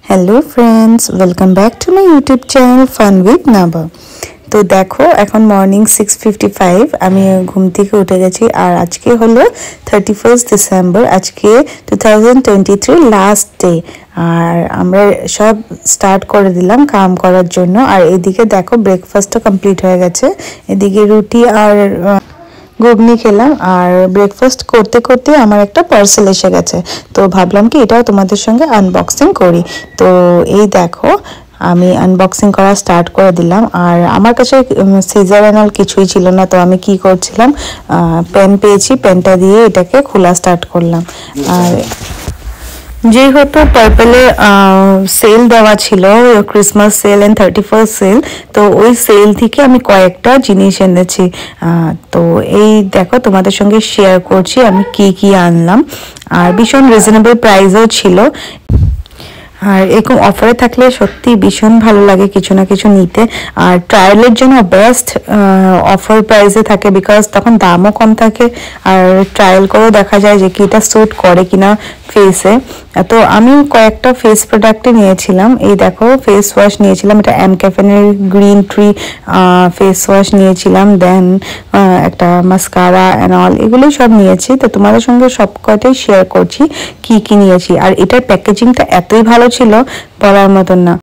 Hello friends, welcome back to my YouTube channel fun with Naba. तो देखो এখন morning 6:55 আমি ঘুম থেকে উঠে গেছি আর আজকে হলো 31 ডিসেম্বর। আজকে 2023 লাস্ট ডে আর আমরা সব স্টার্ট করে দিলাম কাম করার জন্য। আর এদিকে দেখো ব্রেকফাস্টও কমপ্লিট হয়ে গেছে। এদিকে রুটি আর ঘুগনি খেলাম আর ব্রেকফাস্ট করতে করতে আমার একটা পার্সেল এসে গেছে, তো ভাবলাম কি এটাও তোমাদের সঙ্গে আনবক্সিং করি। তো এই দেখো আমি আনবক্সিং করা স্টার্ট করে দিলাম আর আমার কাছে সিজার এন্ড অল কিছুই ছিল না, তো আমি কি করছিলাম, পেন পেয়েছি, পেনটা দিয়ে এটাকে খোলা স্টার্ট করলাম। আর যেহেতু পার্পেলে সেল দেওয়া ছিল, Christmas sell and 31st sell, তো ওই সেল থেকে আমি কয়েকটা জিনিস এনেছি। তো এই দেখো তোমাদের সঙ্গে শেয়ার করছি আমি কি কি আনলাম। আর ভীষণ রিজনেবল প্রাইসও ছিল। আর এরকম অফারে থাকলে সত্যি ভীষণ ভালো লাগে কিছু না কিছু নিতে। আর ট্রায়ালের জন্য বেস্ট অফার প্রাইসে থাকে, বিকজ তখন দামও কম থাকে আর ট্রায়াল করেও দেখা যায় যে কি এটা স্যুট করে কিনা ফেসে। তো আমি কয়েকটা ফেস প্রোডাক্টে নিয়েছিলাম। এই দেখো ফেস ওয়াশ নিয়েছিলাম, এটা এম ক্যাফেনের গ্রিন ট্রি ফেস ওয়াশ নিয়েছিলাম, দেন একটা মাস্কারা অ্যান্ড অল, এগুলোই সব নিয়েছি। তো তোমাদের সঙ্গে সব কয়টাই শেয়ার করছি কি কি নিয়েছি। আর এটার প্যাকেজিংটা এতই ভালো ছিল বলার মতন না।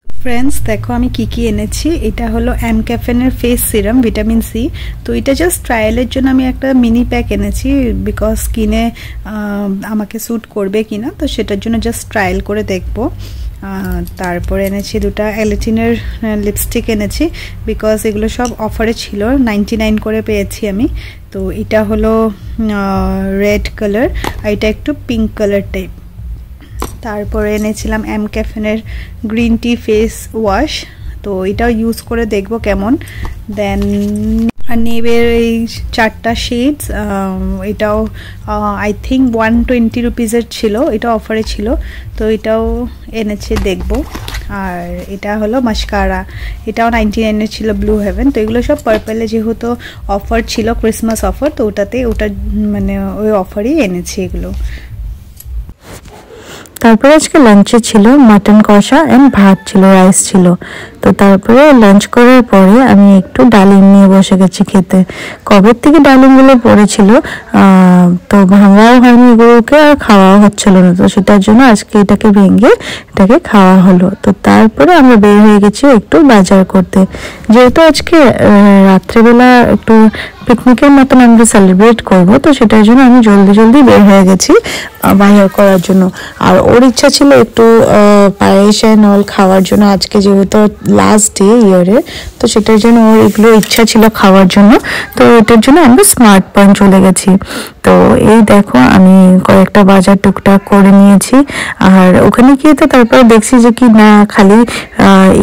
ফ্রেন্ডস দেখো আমি কি কি এনেছি। এটা হলো এম ক্যাফেনের ফেস সিরাম ভিটামিন সি। তো এটা জাস্ট ট্রায়ালের জন্য আমি একটা মিনি প্যাক এনেছি, বিকজ স্কিনে আমাকে স্যুট করবে কিনা, তো সেটার জন্য জাস্ট ট্রায়াল করে দেখবো। তারপরে এনেছি দুটা এলিটিনের লিপস্টিক এনেছি, বিকজ এগুলো সব অফারে ছিল, 99 করে পেয়েছি আমি। তো এটা হলো রেড কালার আর এটা একটু পিঙ্ক কালার টাইপ। তারপরে এনেছিলাম এম ক্যাফেনের গ্রিন টি ফেস ওয়াশ, তো এটাও ইউজ করে দেখবো কেমন। দেন আর নেবের এই 4টা শেডস, এটাও আই থিঙ্ক 120 রুপিজের ছিল, এটা অফারে ছিল, তো এটাও এনেছে দেখবো। আর এটা হলো মাস্কারা, এটাও 99 ছিল, ব্লু হেভেন। তো এগুলো সব পার্পেলে যেহেতু অফার ছিল, ক্রিসমাস অফার, তো ওটা মানে ওই অফারই এনেছি এগুলো। তারপরে আজকে লাঞ্চে ছিল মাটন কষা এন্ড ভাত ছিল, রাইস ছিল। তো তারপরে লাঞ্চ করার পরে আমি একটু ডালিম নিয়ে বসে গেছি খেতে। কবে থেকে ডালিমগুলো পড়েছিল, তো ভাঙাও হয়নি এগুলোকে আর খাওয়াও হচ্ছিল না, তো সেটার জন্য আজকে এটাকে ভেঙে এটাকে খাওয়া হলো। তো তারপরে আমরা বের হয়ে গেছি একটু বাজার করতে, যেহেতু আজকে রাত্রেবেলা একটু পিকনিকের মতন আমরা সেলিব্রেট করব, তো সেটার জন্য আমি জলদি জলদি বের হয়ে গেছি বাজার করার জন্য। আর ওর ইচ্ছা ছিল একটু পায়েস এন্ড অল খাওয়ার জন্য, আজকে যেহেতু লাস্ট ডে ইয়ারে, তো সেটার জন্য ওর এগুলো ইচ্ছা ছিল খাওয়ার জন্য। তো এটার জন্য আমরা স্মার্ট পয়েন্ট চলে গেছি। তো এই দেখো আমি কয়েকটা বাজার টুকটাক করে নিয়েছি। আর ওখানে গিয়ে তো তারপরে দেখছি যে কি না খালি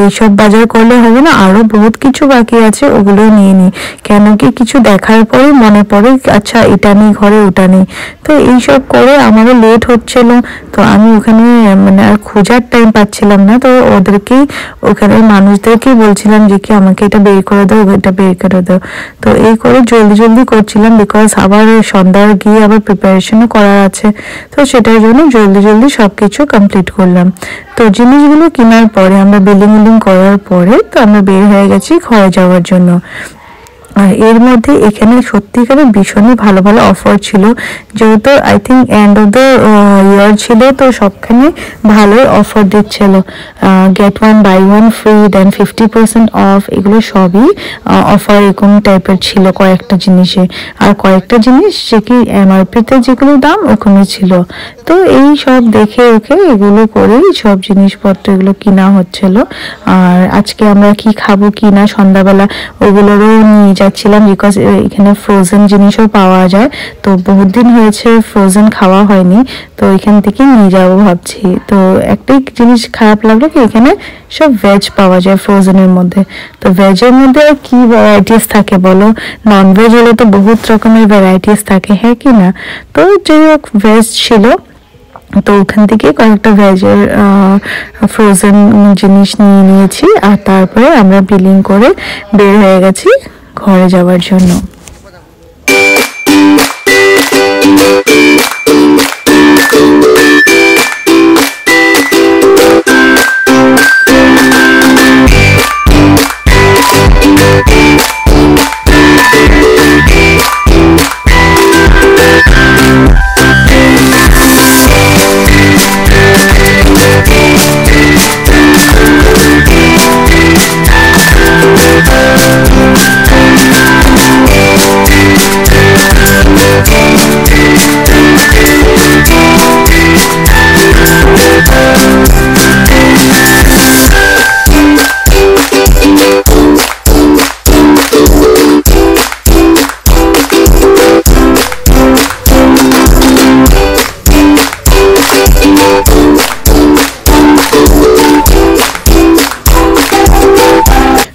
এইসব বাজার করলে হবে না, আরো বহুত কিছু বাকি আছে, ওগুলো নিয়ে নিই। কেন কি কিছু দেখার পরে মনে পড়ে আচ্ছা এটা নেই ঘরে, ওটা নেই। তো এইসব করে আমারও লেট হচ্ছিল, তো আমি ওখানে মানে আর খোঁজার টাইম পাচ্ছিলাম না, তো ওদেরকেই ওখানে মানুষদেরকেই বলছিলাম যে কি আমাকে এটা বের করে দাও, এটা বের করে দাও। তো এই করে জলদি জলদি করছিলাম, বিকজ আবার সন্ধ্যার গিয়ে আবার প্রিপারেশনও করার আছে, তো সেটার জন্য জলদি জলদি সবকিছু কমপ্লিট করলাম। তো জিনিসগুলো কেনার পরে আমরা বিলিং করার পরে তো আমরা বের হয়ে গেছি ঘরে যাওয়ার জন্য। আর এর মধ্যে এখানে সত্যিকারের ভীষণই ভালো ভালো অফার ছিল, যেহেতু I think end of the year ছিল, তো সবখানে ভালোই অফার দিচ্ছিল, get 1 buy 1 free, then 50% off, এগুলো সবই অফার এরকম টাইপের ছিল কয়েকটা জিনিসে। আর কয়েকটা জিনিস যে কি এমআরপিতে যেগুলো দাম ওখানে ছিল। তো এই সব দেখে ওকে এগুলো করেই সব জিনিসপত্র এগুলো কিনা হচ্ছিল। আর আজকে আমরা কি খাবো কি না সন্ধ্যাবেলা ওগুলোরও নিয়ে যাচ্ছিলাম, বিকজ এখানে ফ্রোজেন জিনিসও পাওয়া যায়, তো বহুত দিন হয়েছে ফ্রোজেন খাওয়া হয়নি, তো এখান থেকে নিয়ে যাবো ভাবছি। তো একটাই জিনিস খারাপ লাগলো কি এখানে সব ভেজ পাওয়া যায় ফ্রোজেনের মধ্যে, তো ভেজের মধ্যে আর কি ভ্যারাইটিস থাকে বলো, নন ভেজ হলে তো বহুত রকমের ভ্যারাইটিস থাকে, হ্যাঁ কি না। তো যাই হোক ভেজ ছিল, তো ওখান থেকে কয়েকটা ভেজের ফ্রোজেন জিনিস নিয়ে নিয়েছি। আর তারপরে আমরা বিলিং করে বের হয়ে গেছি ঘরে যাওয়ার জন্য।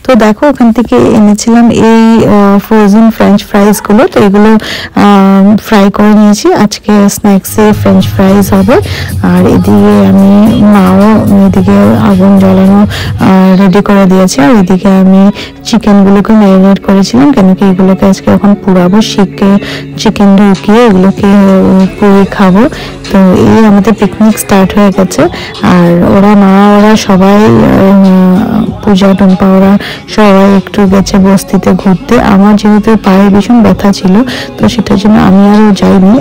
তো দেখো ওখান থেকে এনেছিলাম এই ফ্রোজেন ফ্রেঞ্চ ফ্রাইজগুলো, তো এগুলো ফ্রাই করে নিয়েছি। আজকে স্ন্যাক্সে ফ্রেঞ্চ ফ্রাইজ হবে। আর এদিকে আমি মাও এদিকে আগুন জ্বালানো রেডি করে দিয়েছে, আর এদিকে আমি চিকেনগুলোকে ম্যারিনেট করেছিলাম, কেন কি এগুলোকে আজকে এখন পুরাবো, শিখে চিকেন ঢুকিয়ে এগুলোকে পুড়িয়ে খাবো। তো এই আমাদের পিকনিক স্টার্ট হয়ে গেছে। আর ওরা সবাই পূজা টুম্পা ওরা সবাই একটু গেছে বস্তিতে ঘুরতে। আমার যেহেতু পায়ে ভীষণ ব্যথা ছিল, তো সেটার জন্য আমি আরও যাইনি।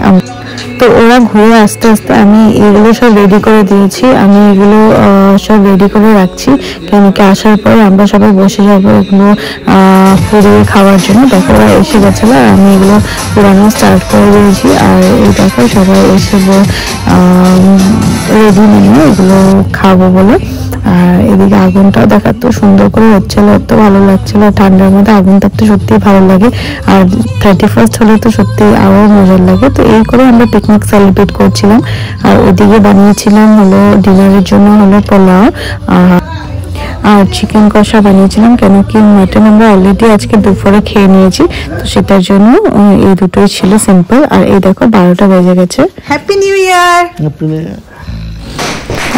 তো ওরা ঘুরে আস্তে আস্তে আমি এগুলো সব রেডি করে দিয়েছি, আমি এগুলো সব রেডি করে রাখছি, কেন কি আসার পরে আমরা সবাই বসে যাবো এগুলো পুড়িয়ে খাওয়ার জন্য। দেখো ওরা এসে গেছিলো আর আমি এগুলো পুরানো স্টার্ট করে দিয়েছি। আর এই দেখো সবাই এসে রেডি নিয়ে এগুলো খাবো বলে। আর এদিকে আগুনটাও দেখার তো সুন্দর করে হচ্ছিল, এত ভালো লাগছিল। ঠান্ডার মধ্যে আগুন থাকতে সত্যিই ভালো লাগে, আর 31st হলে তো সত্যি আরও মজার লাগে। তো এই করে আমরা পিকনিক সেলিব্রেট করছিলাম। আর ওদিকে বানিয়েছিলাম হলো ডিনারের জন্য হলো পোলাও আর চিকেন কষা বানিয়েছিলাম, কেন কি মাটন আমরা অলরেডি আজকে দুপুরে খেয়ে নিয়েছি, তো সেটার জন্য এই দুটোই ছিল সিম্পল। আর এই দেখো 12টা বেজে গেছে। Happy new year.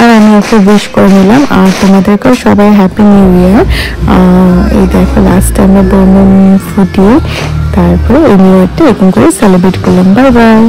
আর আমি একটু উইশ করে নিলাম, আর তোমাদেরকেও সবাই হ্যাপি নিউ ইয়ার। এই দেখো লাস্টে আমরা বোম ফুটিয়ে তারপরে এই নিউ ইয়ারটা এরকম করে সেলিব্রেট করলাম। Bye bye.